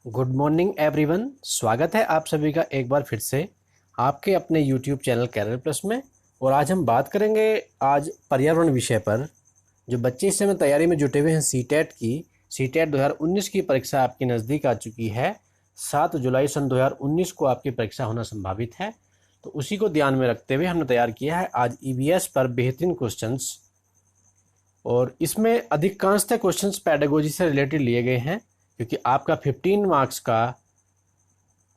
Good morning everyone. स्वागत है आप सभी का एक बार फिर से आपके अपने यूट्यूब चैनल कैरियर प्लस में। और आज हम बात करेंगे आज पर्यावरण विषय पर। जो बच्चे इस समय तैयारी में जुटे हुए हैं सीटेट की, सीटेट 2019 की परीक्षा आपकी नज़दीक आ चुकी है। 7 जुलाई सन 2019 को आपकी परीक्षा होना संभावित है। तो उसी को ध्यान में रखते हुए हमने तैयार किया है आज ईवीएस पर बेहतरीन क्वेश्चंस। और इसमें अधिकांशतः क्वेश्चंस पैडागोजी से रिलेटेड लिए गए हैं, क्योंकि आपका 15 मार्क्स का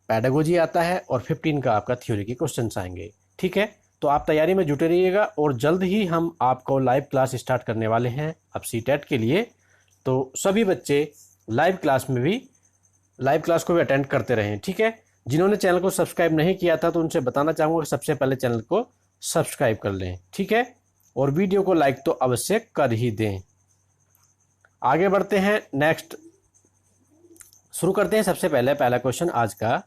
पैडागोजी आता है और 15 का आपका थ्योरी के क्वेश्चंस आएंगे। ठीक है, तो आप तैयारी में जुटे रहिएगा और जल्द ही हम आपको लाइव क्लास स्टार्ट करने वाले हैं अब सीटेट के लिए। तो सभी बच्चे लाइव क्लास को भी अटेंड करते रहें। ठीक है, जिन्होंने चैनल को सब्सक्राइब नहीं किया था तो उनसे बताना चाहूँगा कि सबसे पहले चैनल को सब्सक्राइब कर लें। ठीक है, और वीडियो को लाइक तो अवश्य कर ही दें। आगे बढ़ते हैं, नेक्स्ट शुरू करते हैं। सबसे पहले पहला क्वेश्चन आज का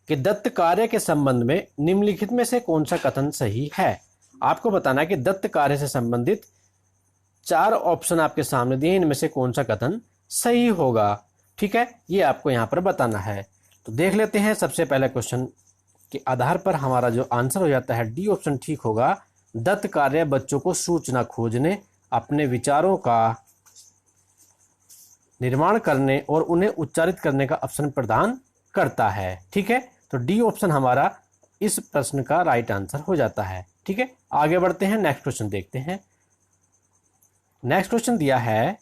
कि दत्त कार्य के संबंध में निम्नलिखित में से कौन सा कथन सही है। आपको बताना है कि दत्त कार्य से संबंधित 4 ऑप्शन आपके सामने दिए, इनमें से कौन सा कथन सही होगा। ठीक है, ये आपको यहाँ पर बताना है। तो देख लेते हैं, सबसे पहले क्वेश्चन के आधार पर हमारा जो आंसर हो जाता है डी ऑप्शन ठीक होगा। दत्त कार्य बच्चों को सूचना खोजने, अपने विचारों का निर्माण करने और उन्हें उच्चारित करने का अवसर प्रदान करता है। ठीक है, तो डी ऑप्शन हमारा इस प्रश्न का राइट आंसर हो जाता है। ठीक है, आगे बढ़ते हैं, नेक्स्ट क्वेश्चन देखते हैं। नेक्स्ट क्वेश्चन दिया है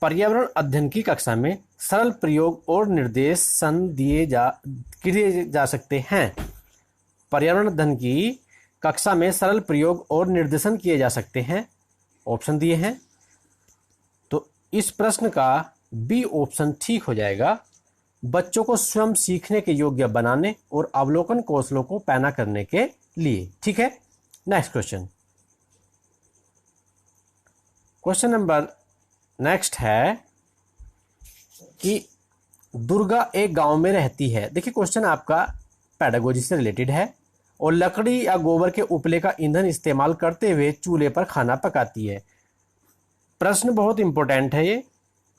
पर्यावरण अध्ययन की कक्षा में सरल प्रयोग और निर्देशन किए जा सकते हैं। पर्यावरण अध्ययन की कक्षा में सरल प्रयोग और निर्देशन किए जा सकते हैं, ऑप्शन दिए हैं। तो इस प्रश्न का बी ऑप्शन ठीक हो जाएगा। बच्चों को स्वयं सीखने के योग्य बनाने और अवलोकन कौशलों को पैना करने के लिए। ठीक है, नेक्स्ट क्वेश्चन नंबर नेक्स्ट है कि दुर्गा एक गांव में रहती है। देखिए, क्वेश्चन आपका पैडागोजी से रिलेटेड है और लकड़ी या गोबर के उपले का ईंधन इस्तेमाल करते हुए चूल्हे पर खाना पकाती है। प्रश्न बहुत इंपॉर्टेंट है ये।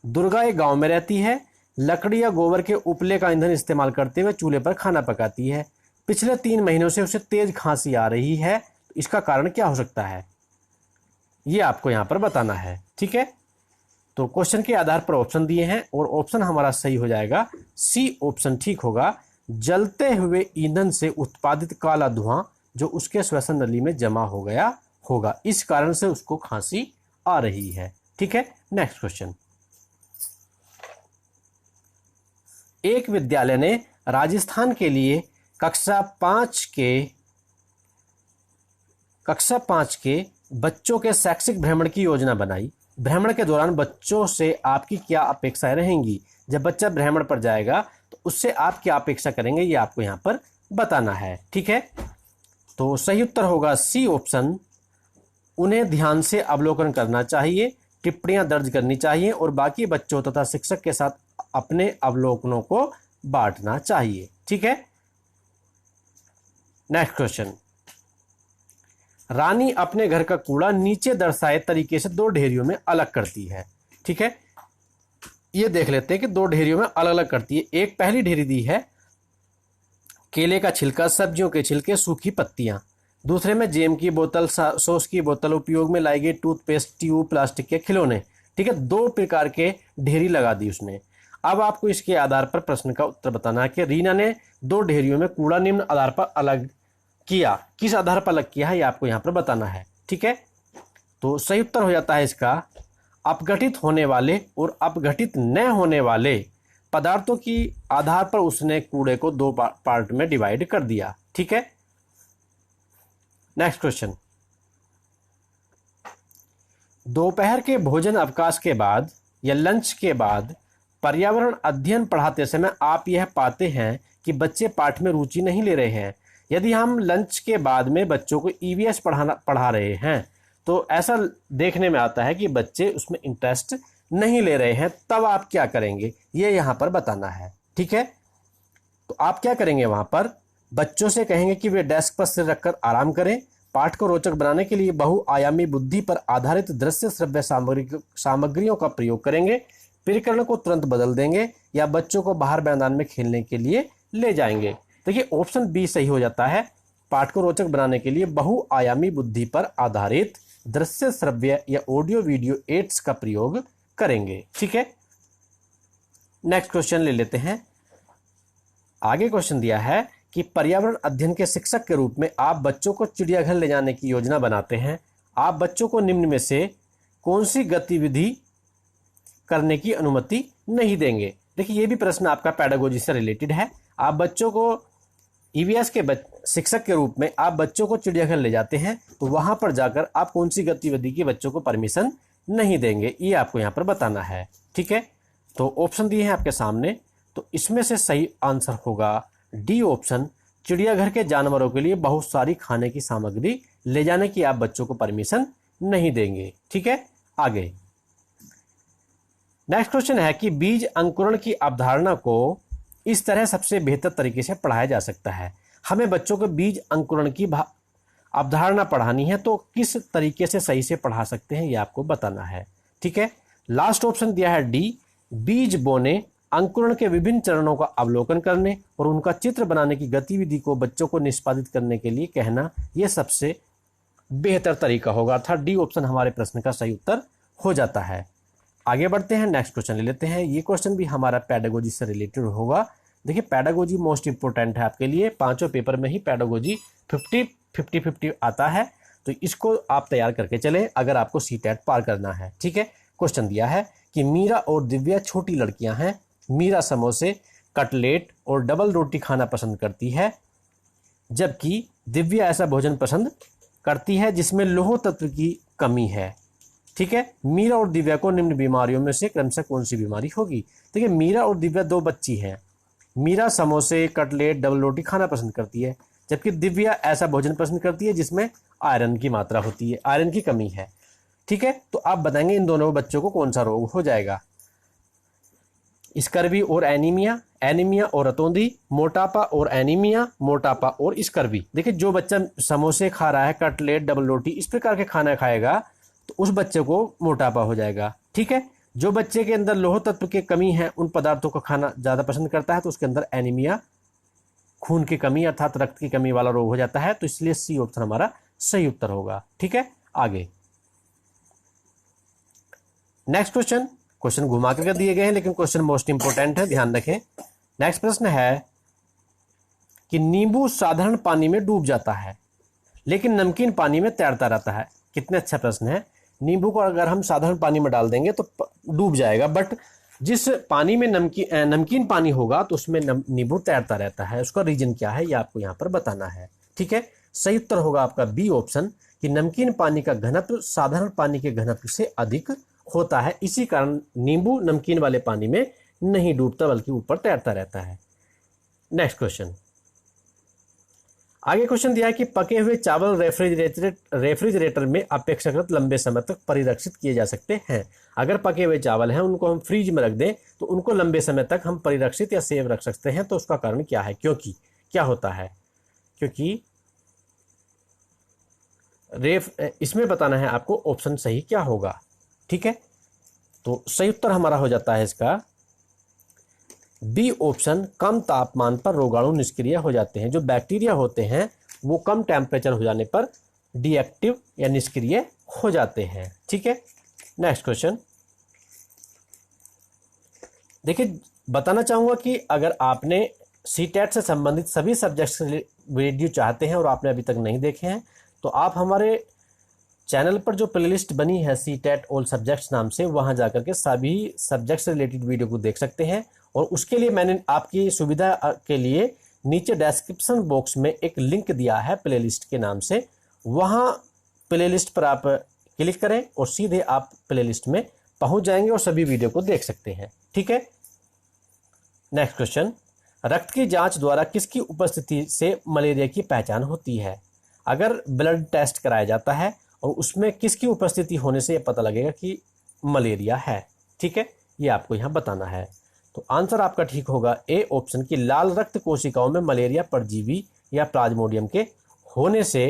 दुर्गा एक गांव में रहती है, लकड़ी या गोबर के उपले का ईंधन इस्तेमाल करते हुए चूल्हे पर खाना पकाती है। पिछले 3 महीनों से उसे तेज खांसी आ रही है। इसका कारण क्या हो सकता है, ये आपको यहां पर बताना है। ठीक है, तो क्वेश्चन के आधार पर ऑप्शन दिए हैं और ऑप्शन हमारा सही हो जाएगा, सी ऑप्शन ठीक होगा। जलते हुए ईंधन से उत्पादित काला धुआं जो उसके श्वसन नली में जमा हो गया होगा, इस कारण से उसको खांसी आ रही है। ठीक है, नेक्स्ट क्वेश्चन। एक विद्यालय ने राजस्थान के लिए कक्षा 5 के बच्चों के शैक्षिक भ्रमण की योजना बनाई। भ्रमण के दौरान बच्चों से आपकी क्या अपेक्षाएं रहेंगी। जब बच्चा भ्रमण पर जाएगा तो उससे आप क्या अपेक्षा करेंगे, ये आपको यहाँ पर बताना है। ठीक है, तो सही उत्तर होगा सी ऑप्शन। उन्हें ध्यान से अवलोकन करना चाहिए, टिप्पणियां दर्ज करनी चाहिए और बाकी बच्चों तथा शिक्षक के साथ अपने अवलोकनों को बांटना चाहिए। ठीक है, नेक्स्ट क्वेश्चन। रानी अपने घर का कूड़ा नीचे दर्शाए तरीके से 2 ढेरियों में अलग करती है। ठीक है, ये देख लेते हैं कि 2 ढेरियों में अलग अलग करती है। एक पहली ढेरी दी है केले का छिलका, सब्जियों के छिलके, सूखी पत्तियां। दूसरे में जेम की बोतल, सॉस की बोतल, उपयोग में लाई गई टूथपेस्ट, ट्यूब, प्लास्टिक के खिलौने। ठीक है, 2 प्रकार के ढेरी लगा दी उसने। अब आपको इसके आधार पर प्रश्न का उत्तर बताना है कि रीना ने 2 ढेरियों में कूड़ा निम्न आधार पर अलग किया। किस आधार पर अलग किया है, ये आपको यहां पर बताना है। ठीक है, तो सही उत्तर हो जाता है इसका अपघटित होने वाले और अपघटित न होने वाले पदार्थों की आधार पर उसने कूड़े को 2 पार्ट में डिवाइड कर दिया। ठीक है, नेक्स्ट क्वेश्चन। दोपहर के भोजन अवकाश के बाद या लंच के बाद पर्यावरण अध्ययन पढ़ाते समय आप यह पाते हैं कि बच्चे पाठ में रुचि नहीं ले रहे हैं। यदि हम लंच के बाद में बच्चों को ईवीएस पढ़ा रहे हैं तो ऐसा देखने में आता है कि बच्चे उसमें इंटरेस्ट नहीं ले रहे हैं, तब आप क्या करेंगे, ये यहां पर बताना है। ठीक है, तो आप क्या करेंगे, वहां पर बच्चों से कहेंगे कि वे डेस्क पर सिर रखकर आराम करें, पाठ को रोचक बनाने के लिए बहुआयामी बुद्धि पर आधारित दृश्य श्रव्य सामग्रियों का प्रयोग करेंगे, परिकरण को तुरंत बदल देंगे या बच्चों को बाहर मैदान में खेलने के लिए ले जाएंगे। देखिए ऑप्शन बी सही हो जाता है। पाठ को रोचक बनाने के लिए बहुआयामी बुद्धि पर आधारित दृश्य श्रव्य या ऑडियो वीडियो एड्स का प्रयोग करेंगे। ठीक है, नेक्स्ट क्वेश्चन ले लेते हैं। आगे क्वेश्चन दिया है कि पर्यावरण अध्ययन के शिक्षक के रूप में आप बच्चों को चिड़ियाघर ले जाने की योजना बनाते हैं। आप बच्चों को निम्न में से कौन सी गतिविधि करने की अनुमति नहीं देंगे। देखिए ये भी प्रश्न आपका पेडागोजी से रिलेटेड है। आप बच्चों को ईवीएस के शिक्षक के रूप में आप बच्चों को चिड़ियाघर ले जाते हैं, तो वहां पर जाकर आप कौन सी गतिविधि की बच्चों को परमिशन नहीं देंगे, ये आपको यहाँ पर बताना है। ठीक है, तो ऑप्शन दिए हैं आपके सामने, तो इसमें से सही आंसर होगा डी ऑप्शन, चिड़ियाघर के जानवरों के लिए बहुत सारी खाने की सामग्री ले जाने की आप बच्चों को परमिशन नहीं देंगे। ठीक है, आगे नेक्स्ट क्वेश्चन है कि बीज अंकुरण की अवधारणा को इस तरह सबसे बेहतर तरीके से पढ़ाया जा सकता है। हमें बच्चों को बीज अंकुरण की अवधारणा पढ़ानी है, तो किस तरीके से सही से पढ़ा सकते हैं ये आपको बताना है। ठीक है, लास्ट ऑप्शन दिया है डी, बीज बोने, अंकुरण के विभिन्न चरणों का अवलोकन करने और उनका चित्र बनाने की गतिविधि को बच्चों को निष्पादित करने के लिए कहना, यह सबसे बेहतर तरीका होगा। अर्थात डी ऑप्शन हमारे प्रश्न का सही उत्तर हो जाता है। आगे बढ़ते हैं, नेक्स्ट क्वेश्चन ले लेते हैं। ये क्वेश्चन भी हमारा पेडागोजी से रिलेटेड होगा। देखिए पेडागोजी मोस्ट इंपोर्टेंट है आपके लिए, पांचों पेपर में ही पेडागोजी 50-50 आता है, तो इसको आप तैयार करके चले अगर आपको सीटेट पार करना है। ठीक है, क्वेश्चन दिया है कि मीरा और दिव्या छोटी लड़कियां हैं। मीरा समोसे, कटलेट और डबल रोटी खाना पसंद करती है, जबकि दिव्या ऐसा भोजन पसंद करती है जिसमें लौह तत्व की कमी है। ठीक है, मीरा और दिव्या को निम्न बीमारियों में से क्रमशः कौन सी बीमारी होगी। देखिए मीरा और दिव्या दो बच्ची हैं। मीरा समोसे, कटलेट, डबल रोटी खाना पसंद करती है, जबकि दिव्या ऐसा भोजन पसंद करती है जिसमें आयरन की मात्रा होती है, आयरन की कमी है। ठीक है, तो आप बताएंगे इन दोनों बच्चों को कौन सा रोग हो जाएगा। स्कर्वी और एनीमिया, एनीमिया और रतौंधी, मोटापा और एनीमिया, मोटापा और स्कर्वी। देखिए जो बच्चा समोसे खा रहा है, कटलेट, डबल रोटी, इस प्रकार के खाना खाएगा तो उस बच्चे को मोटापा हो जाएगा। ठीक है, जो बच्चे के अंदर लौह तत्व की कमी है, उन पदार्थों को खाना ज्यादा पसंद करता है, तो उसके अंदर एनीमिया, खून की कमी अर्थात रक्त की कमी वाला रोग हो जाता है। तो इसलिए सी ऑप्शन हमारा सही उत्तर होगा। ठीक है, आगे नेक्स्ट क्वेश्चन घुमा कर दिए गए हैं, लेकिन क्वेश्चन मोस्ट इंपोर्टेंट है, ध्यान रखें। नेक्स्ट प्रश्न है कि नींबू साधारण पानी में डूब जाता है लेकिन नमकीन पानी में तैरता रहता है। कितने अच्छा प्रश्न है। नींबू को अगर हम साधारण पानी में डाल देंगे तो डूब जाएगा, बट जिस पानी में नमकीन पानी होगा तो उसमें नींबू तैरता रहता है। उसका रीजन क्या है ये आपको यहाँ पर बताना है। ठीक है, सही उत्तर होगा आपका बी ऑप्शन कि नमकीन पानी का घनत्व साधारण पानी के घनत्व से अधिक होता है, इसी कारण नींबू नमकीन वाले पानी में नहीं डूबता बल्कि ऊपर तैरता रहता है। नेक्स्ट क्वेश्चन, आगे क्वेश्चन दिया है कि पके हुए चावल रेफ्रिजरेटर में अपेक्षाकृत लंबे समय तक परिरक्षित किए जा सकते हैं। अगर पके हुए चावल हैं उनको हम फ्रीज में रख दें तो उनको लंबे समय तक हम परिरक्षित या सेव रख सकते हैं, तो उसका कारण क्या है, क्योंकि क्या होता है, क्योंकि इसमें बताना है आपको ऑप्शन सही क्या होगा। ठीक है, तो सही उत्तर हमारा हो जाता है इसका बी ऑप्शन, कम तापमान पर रोगाणु निष्क्रिय हो जाते हैं। जो बैक्टीरिया होते हैं वो कम टेम्परेचर हो जाने पर डीएक्टिव या निष्क्रिय हो जाते हैं। ठीक है, नेक्स्ट क्वेश्चन देखिए, बताना चाहूंगा कि अगर आपने सीटेट से संबंधित सभी सब्जेक्ट्स वीडियो चाहते हैं और आपने अभी तक नहीं देखे हैं तो आप हमारे चैनल पर जो प्लेलिस्ट बनी है सीटेट ऑल सब्जेक्ट्स नाम से, वहां जाकर के सभी सब्जेक्ट से रिलेटेड वीडियो को देख सकते हैं। और उसके लिए मैंने आपकी सुविधा के लिए नीचे डिस्क्रिप्शन बॉक्स में एक लिंक दिया है प्लेलिस्ट के नाम से, वहां प्लेलिस्ट पर आप क्लिक करें और सीधे आप प्लेलिस्ट में पहुंच जाएंगे और सभी वीडियो को देख सकते हैं। ठीक है, नेक्स्ट क्वेश्चन, रक्त की जांच द्वारा किसकी उपस्थिति से मलेरिया की पहचान होती है। अगर ब्लड टेस्ट कराया जाता है और उसमें किसकी उपस्थिति होने से यह पता लगेगा कि मलेरिया है। ठीक है, ये आपको यहां बताना है। तो आंसर आपका ठीक होगा ए ऑप्शन की लाल रक्त कोशिकाओं में मलेरिया परजीवी या प्लाज्मोडियम के होने से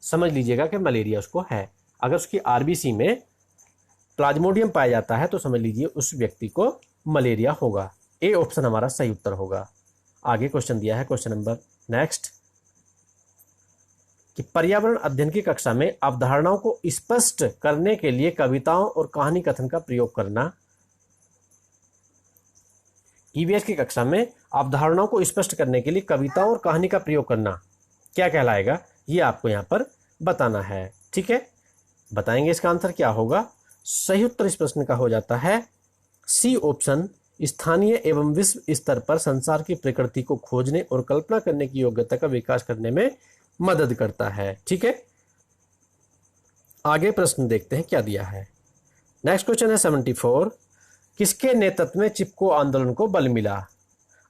समझ लीजिएगा कि मलेरिया उसको है। अगर उसकी आरबीसी में प्लाज्मोडियम पाया जाता है तो समझ लीजिए उस व्यक्ति को मलेरिया होगा। ए ऑप्शन हमारा सही उत्तर होगा। आगे क्वेश्चन दिया है, क्वेश्चन नंबर नेक्स्ट, कि पर्यावरण अध्ययन की कक्षा में अवधारणाओं को स्पष्ट करने के लिए कविताओं और कहानी कथन का प्रयोग करना। ईवीएस की कक्षा में अवधारणाओं को स्पष्ट करने के लिए कविताओं और कहानी का प्रयोग करना क्या कहलाएगा, ये आपको यहां पर बताना है। ठीक है, बताएंगे इसका आंसर क्या होगा। सही उत्तर इस प्रश्न का हो जाता है सी ऑप्शन, स्थानीय एवं विश्व स्तर पर संसार की प्रकृति को खोजने और कल्पना करने की योग्यता का विकास करने में मदद करता है। ठीक है, आगे प्रश्न देखते हैं क्या दिया है। नेक्स्ट क्वेश्चन है 74, किसके नेतृत्व में चिपको आंदोलन को बल मिला।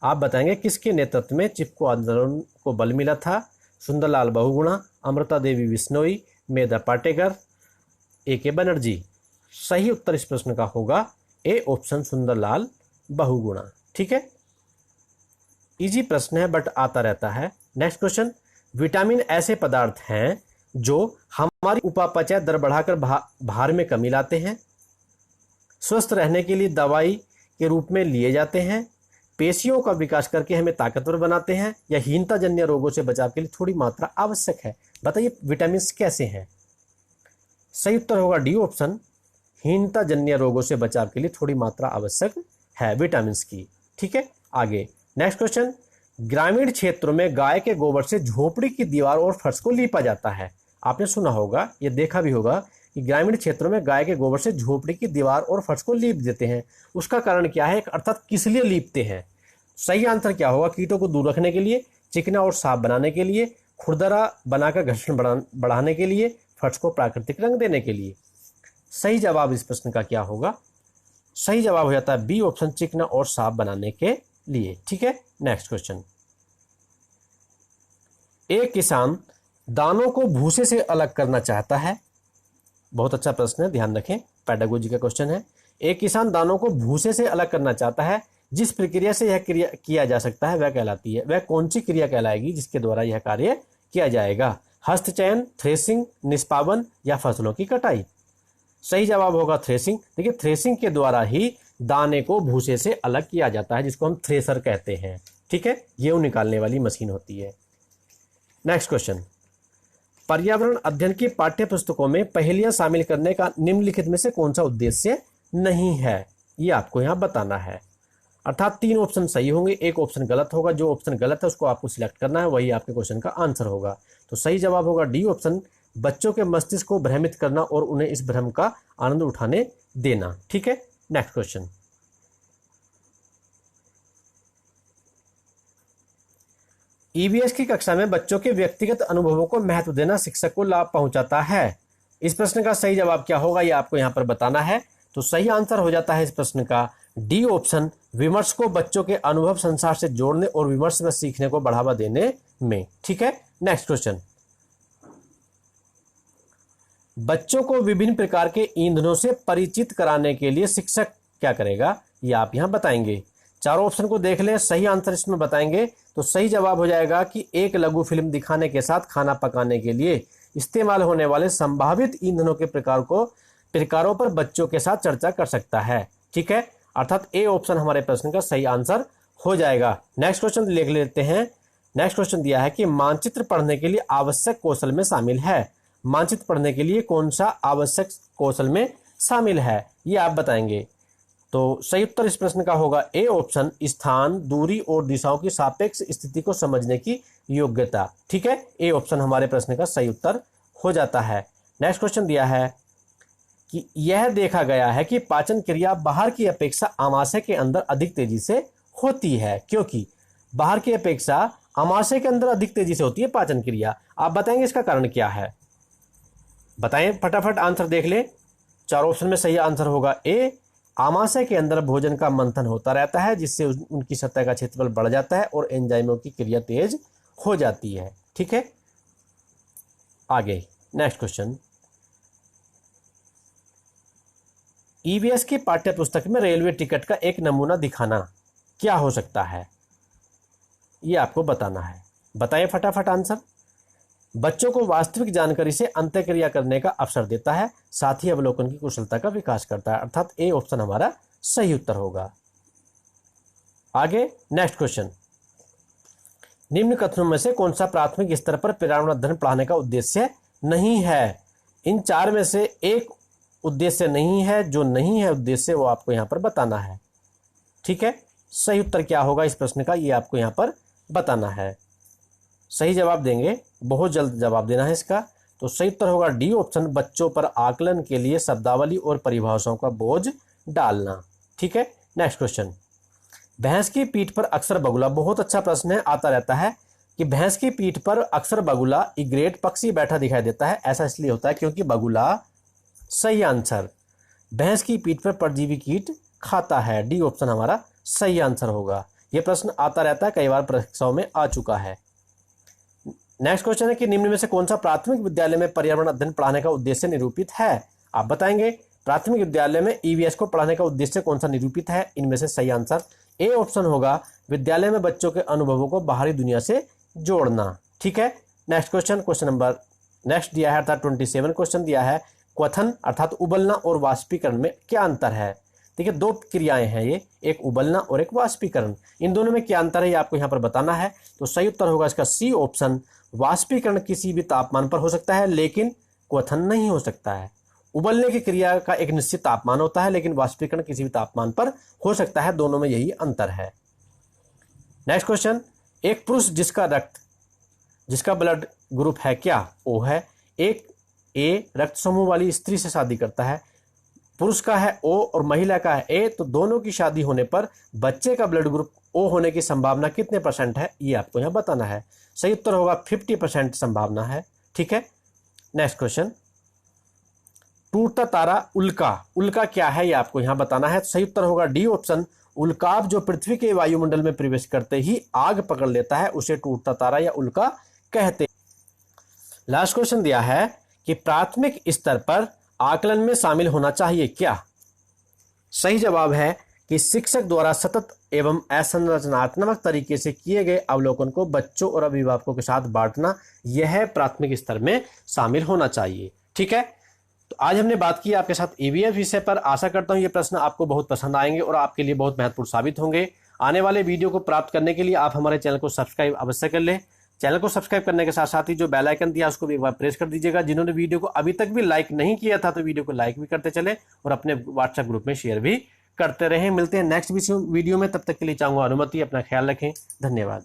आप बताएंगे किसके नेतृत्व में चिपको आंदोलन को बल मिला था। सुंदरलाल बहुगुणा, अमृता देवी बिश्नोई, मेधा पाटेकर, ए.के. बनर्जी। सही उत्तर इस प्रश्न का होगा ए ऑप्शन, सुंदरलाल बहुगुणा। ठीक है, इजी प्रश्न है बट आता रहता है। नेक्स्ट क्वेश्चन, विटामिन ऐसे पदार्थ हैं जो हमारी उपापचय दर बढ़ाकर भार में कमी लाते हैं, स्वस्थ रहने के लिए दवाई के रूप में लिए जाते हैं, पेशियों का विकास करके हमें ताकतवर बनाते हैं, या हीनता जन्य रोगों से बचाव के लिए थोड़ी मात्रा आवश्यक है। बताइए विटामिन कैसे हैं। सही उत्तर होगा डी ऑप्शन, हीनता जन्य रोगों से बचाव के लिए थोड़ी मात्रा आवश्यक है विटामिन की। ठीक है, आगे नेक्स्ट क्वेश्चन, ग्रामीण क्षेत्रों में गाय के गोबर से झोपड़ी की दीवार और फर्श को लीपा जाता है। आपने सुना होगा, ये देखा भी होगा कि ग्रामीण क्षेत्रों में गाय के गोबर से झोपड़ी की दीवार और फर्श को लीप देते हैं। उसका कारण क्या है, अर्थात किस लिए लीपते हैं। सही आंसर क्या होगा, कीटों को दूर रखने के लिए, चिकना और साफ बनाने के लिए, खुरदरा बनाकर घर्षण बढ़ाने के लिए, फर्श को प्राकृतिक रंग देने के लिए। सही जवाब इस प्रश्न का क्या होगा, सही जवाब हो जाता है बी ऑप्शन, चिकना और साफ बनाने के लिए। ठीक है, नेक्स्ट क्वेश्चन, एक किसान दानों को भूसे से अलग करना चाहता है। बहुत अच्छा प्रश्न है, ध्यान रखें, पेडागोजी का क्वेश्चन है। एक किसान दानों को भूसे से अलग करना चाहता है, जिस प्रक्रिया से यह क्रिया किया जा सकता है वह कहलाती है। वह कौन सी क्रिया कहलाएगी जिसके द्वारा यह कार्य किया जाएगा। हस्तचयन, थ्रेसिंग, निष्पावन या फसलों की कटाई। सही जवाब होगा थ्रेसिंग। देखिए थ्रेसिंग के द्वारा ही दाने को भूसे से अलग किया जाता है, जिसको हम थ्रेसर कहते हैं। ठीक है, गेहूं निकालने वाली मशीन होती है। नेक्स्ट क्वेश्चन, पर्यावरण अध्ययन की पाठ्य पुस्तकों में पहेलियां शामिल करने का निम्नलिखित में से कौन सा उद्देश्य नहीं है, ये आपको यहां बताना है। अर्थात 3 ऑप्शन सही होंगे, एक ऑप्शन गलत होगा। जो ऑप्शन गलत है उसको आपको सिलेक्ट करना है, वही आपके क्वेश्चन का आंसर होगा। तो सही जवाब होगा डी ऑप्शन, बच्चों के मस्तिष्क को भ्रमित करना और उन्हें इस भ्रम का आनंद उठाने देना। ठीक है, नेक्स्ट क्वेश्चन, ईवीएस की कक्षा में बच्चों के व्यक्तिगत अनुभवों को महत्व देना शिक्षक को लाभ पहुंचाता है। इस प्रश्न का सही जवाब क्या होगा, ये आपको यहां पर बताना है। तो सही आंसर हो जाता है इस प्रश्न का डी ऑप्शन, विमर्श को बच्चों के अनुभव संसार से जोड़ने और विमर्श में सीखने को बढ़ावा देने में। ठीक है, नेक्स्ट क्वेश्चन, बच्चों को विभिन्न प्रकार के ईंधनों से परिचित कराने के लिए शिक्षक क्या करेगा, ये आप यहां बताएंगे। चारों ऑप्शन को देख लें, सही आंसर इसमें बताएंगे। तो सही जवाब हो जाएगा कि एक लघु फिल्म दिखाने के साथ खाना पकाने के लिए इस्तेमाल होने वाले संभावित ईंधनों के प्रकारों पर बच्चों के साथ चर्चा कर सकता है। ठीक है, अर्थात ए ऑप्शन हमारे प्रश्न का सही आंसर हो जाएगा। नेक्स्ट क्वेश्चन देख लेते हैं। नेक्स्ट क्वेश्चन दिया है कि मानचित्र पढ़ने के लिए आवश्यक कौशल में शामिल है। मानचित्र पढ़ने के लिए कौन सा आवश्यक कौशल में शामिल है, ये आप बताएंगे। तो सही उत्तर इस प्रश्न का होगा ए ऑप्शन, स्थान, दूरी और दिशाओं की सापेक्ष स्थिति को समझने की योग्यता। ठीक है, ए ऑप्शन हमारे प्रश्न का सही उत्तर हो जाता है। नेक्स्ट क्वेश्चन दिया है कि यह देखा गया है कि पाचन क्रिया बाहर की अपेक्षा आमाशय के अंदर अधिक तेजी से होती है। क्योंकि बाहर की अपेक्षा आमाशय के अंदर अधिक तेजी से होती है पाचन क्रिया। आप बताएंगे इसका कारण क्या है, बताएं फटाफट, आंसर देख ले। 4 ऑप्शन में सही आंसर होगा ए, आमाशय के अंदर भोजन का मंथन होता रहता है, जिससे उनकी सतह का क्षेत्रफल बढ़ जाता है और एंजाइमों की क्रिया तेज हो जाती है। ठीक है, आगे नेक्स्ट क्वेश्चन, ईवीएस की पाठ्य पुस्तक में रेलवे टिकट का एक नमूना दिखाना क्या हो सकता है, ये आपको बताना है। बताएं फटाफट आंसर। बच्चों को वास्तविक जानकारी से अंतःक्रिया करने का अवसर देता है, साथ ही अवलोकन की कुशलता का विकास करता है। अर्थात ए ऑप्शन हमारा सही उत्तर होगा। आगे नेक्स्ट क्वेश्चन, निम्न कथनों में से कौन सा प्राथमिक स्तर पर पर्यावरण अध्ययन पढ़ाने का उद्देश्य नहीं है? इन चार में से एक उद्देश्य नहीं है, जो नहीं है उद्देश्य वो आपको यहां पर बताना है। ठीक है, सही उत्तर क्या होगा इस प्रश्न का, ये आपको यहां पर बताना है। सही जवाब देंगे, बहुत जल्द जवाब देना है इसका। तो सही उत्तर होगा डी ऑप्शन, बच्चों पर आकलन के लिए शब्दावली और परिभाषाओं का बोझ डालना। ठीक है, नेक्स्ट क्वेश्चन, भैंस की पीठ पर अक्सर बगुला, बहुत अच्छा प्रश्न है, आता रहता है कि भैंस की पीठ पर अक्सर बगुला इग्रेट पक्षी बैठा दिखाई देता है। ऐसा इसलिए होता है क्योंकि बगुला, सही आंसर, भैंस की पीठ पर परजीवी कीट खाता है। डी ऑप्शन हमारा सही आंसर होगा। यह प्रश्न आता रहता है, कई बार परीक्षाओं में आ चुका है। नेक्स्ट क्वेश्चन है कि निम्न में से कौन सा प्राथमिक विद्यालय में पर्यावरण अध्ययन पढ़ाने का उद्देश्य निरूपित है? आप बताएंगे प्राथमिक विद्यालय में ईवीएस को पढ़ाने का उद्देश्य कौन सा निरूपित है? इनमें से सही आंसर ए ऑप्शन होगा, विद्यालय में बच्चों के अनुभवों को बाहरी दुनिया से जोड़ना। ठीक है, next question, question number next दिया है अर्थात 27 क्वेश्चन दिया है, क्वथन अर्थात उबलना और वाष्पीकरण में क्या अंतर है? ठीक है, दो क्रियाएं हैं ये, एक उबलना और एक वाष्पीकरण। इन दोनों में क्या अंतर है ये आपको यहाँ पर बताना है। तो सही उत्तर होगा इसका सी ऑप्शन, वाष्पीकरण किसी भी तापमान पर हो सकता है लेकिन क्वथन नहीं हो सकता है। उबलने की क्रिया का एक निश्चित तापमान होता है लेकिन वाष्पीकरण किसी भी तापमान पर हो सकता है, दोनों में यही अंतर है। नेक्स्ट क्वेश्चन, एक पुरुष जिसका ब्लड ग्रुप है क्या? ओ है। एक ए रक्त समूह वाली स्त्री से शादी करता है, पुरुष का है ओ और महिला का है ए, तो दोनों की शादी होने पर बच्चे का ब्लड ग्रुप ओ होने की संभावना कितने % है, ये आपको यहाँ बताना है। सही उत्तर होगा 50% संभावना है। ठीक है, नेक्स्ट क्वेश्चन, टूटता तारा उल्का क्या है ये आपको यहाँ बताना है। सही उत्तर होगा डी ऑप्शन, उल्काब जो पृथ्वी के वायुमंडल में प्रवेश करते ही आग पकड़ लेता है उसे टूटता तारा या उल्का कहते। लास्ट क्वेश्चन दिया है कि प्राथमिक स्तर पर आकलन में शामिल होना चाहिए क्या? सही जवाब है कि शिक्षक द्वारा सतत एवं असंरचनात्मक तरीके से किए गए अवलोकन को बच्चों और अभिभावकों के साथ बांटना, यह प्राथमिक स्तर में शामिल होना चाहिए। ठीक है, तो आज हमने बात की आपके साथ ईवीएस विषय पर। आशा करता हूं ये प्रश्न आपको बहुत पसंद आएंगे और आपके लिए बहुत महत्वपूर्ण साबित होंगे। आने वाले वीडियो को प्राप्त करने के लिए आप हमारे चैनल को सब्सक्राइब अवश्य कर लें। चैनल को सब्सक्राइब करने के साथ साथ ही जो बेल आइकन दिया उसको भी एक बार प्रेस कर दीजिएगा। जिन्होंने वीडियो को अभी तक भी लाइक नहीं किया था तो वीडियो को लाइक भी करते चले और अपने व्हाट्सएप ग्रुप में शेयर भी करते रहें। मिलते हैं नेक्स्ट वीडियो में, तब तक के लिए चाहूंगा अनुमति, अपना ख्याल रखें। धन्यवाद।